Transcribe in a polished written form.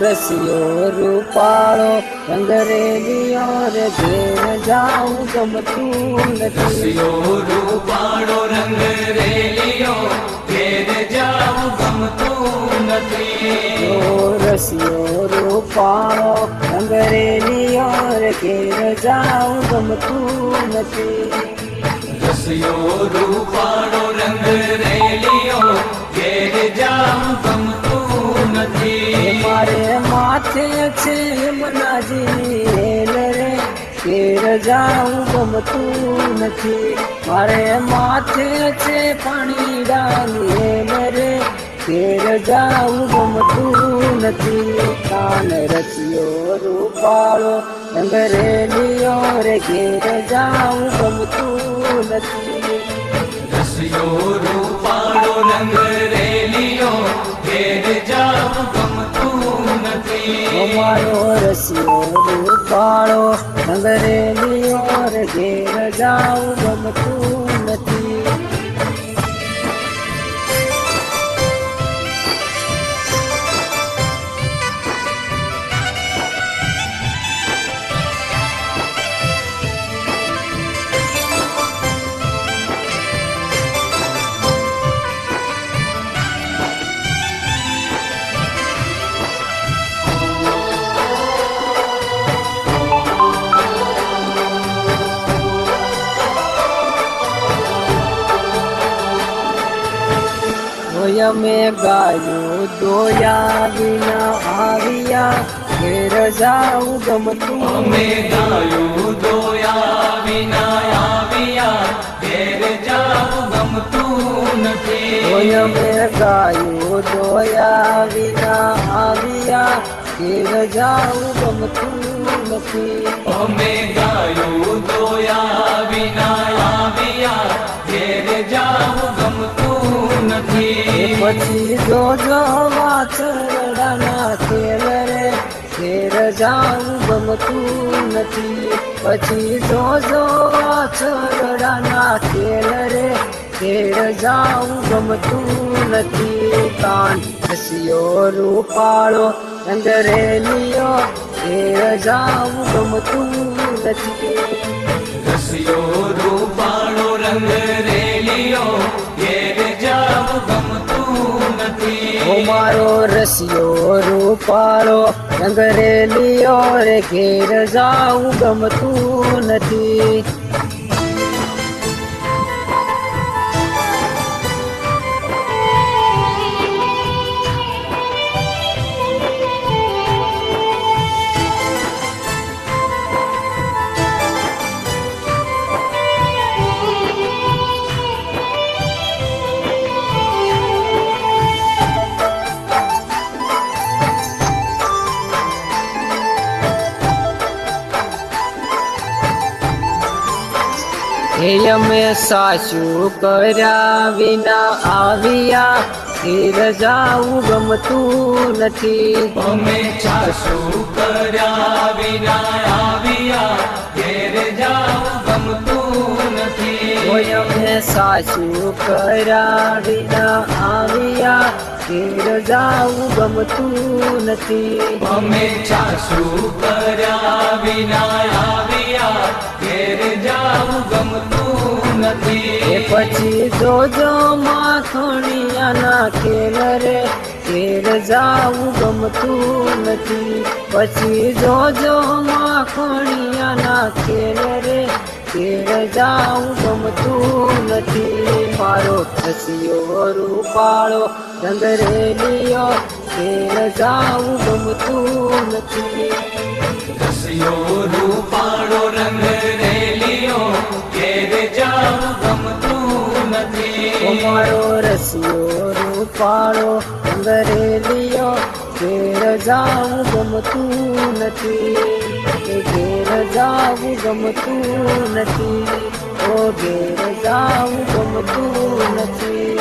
રસિયો રૂપાળો રંગરેલિયો રે ઘેર જાઉં ગમતું નથી. રસિયો રૂપાળો રંગરેલિયો ઘેર જાઉં ગમતું નથી. રસિયો રૂપાળો રંગરેલિયો રે ઘેર જાઉં ગમતું નથી. રસિયો રૂપાળો રંગરેલિયો ઘેર જાઉં ગમતું નથી. મારે માથે છે યમુનાજીની હેલ રે ઘેર જાઉં ગમતું નથી. મારે માથે છે પાણીડાની હેલ રે ઘેર જાઉં ગમતું નથી. કાન રસિયો રૂપાળો રંગરેલિયો રે ઘેર જાઉં ગમતું નથી. રસિયો રૂપાળો રંગરેલિયો ઘેર જાઉં ગમતું નથી. મારો રસિયો રૂપાળો રંગરેલિયો રે ઘેર જાઉં ગમતું નથી. મેં ગાયું દોયા વિના આવ્યા ઘેર જાઉં ગમતું. અમે ગાયું દોયા વિના આવ્યા ઘેર જાઉં ગમતું નથી. મેં ગાયું દોયા વિના આવ્યા ઘેર જાઉં ગમતું નથી. અમે ગાયું દોયા વિના આવ્યા ઘેર જાઉં ગમતું નથી. પછી જોજો વાછરડાના ખેલ રે ઘેર જાઉં ગમતું નથી. પછી જોજો વાછરડાના ખેલ રે ઘેર જાઉં ગમતું નથી. કાન રસિયો રૂપાળો રંગરેલિયો ઘેર જાઉં ગમતું નથી. રસિયો રૂપાળો રંગરેલિયો ઘેર જાઉં ગમતું નથી. મારો રસિયો રૂપાળો રંગરેલિયો રે ઘેર જાઉં ગમતું નથી. અમે સાસુ કર્યા વિના આવ્યા ઘેર જાઉં ગમતું નથી. અમે સાસુ કર્યા વિના આવ્યા ઘેર જાઉં ગમતું નથી. અમે સાસુ કર્યા વિના આવ્યા ઘેર જાઉં ગમતું નથી. અમે સાસુ કર્યા વિના આવ્યા ઘેર જાઉં ગમતું નથી. પછી જોજો માખણિયાના ખેલ રે ઘેર જાઉં ગમતું નથી. પછી જોજો માખણિયાના ખેલ રે ઘેર જાઉં ગમતું નથી. મારો રસિયો રૂપાળો રંગરેલિયો ઘેર જાઉં ગમતું નથી. રસિયો રૂપાળો રંગરેલિયો ઘેર જાઉં ગમતું નથી. મારો રસિયો રૂપાળો રંગરેલિયો ઘેર જાઉં ગમતું નથી. ઘેર જાઉં ગમતું નથી. ઘેર જાઉં ગમતું નથી.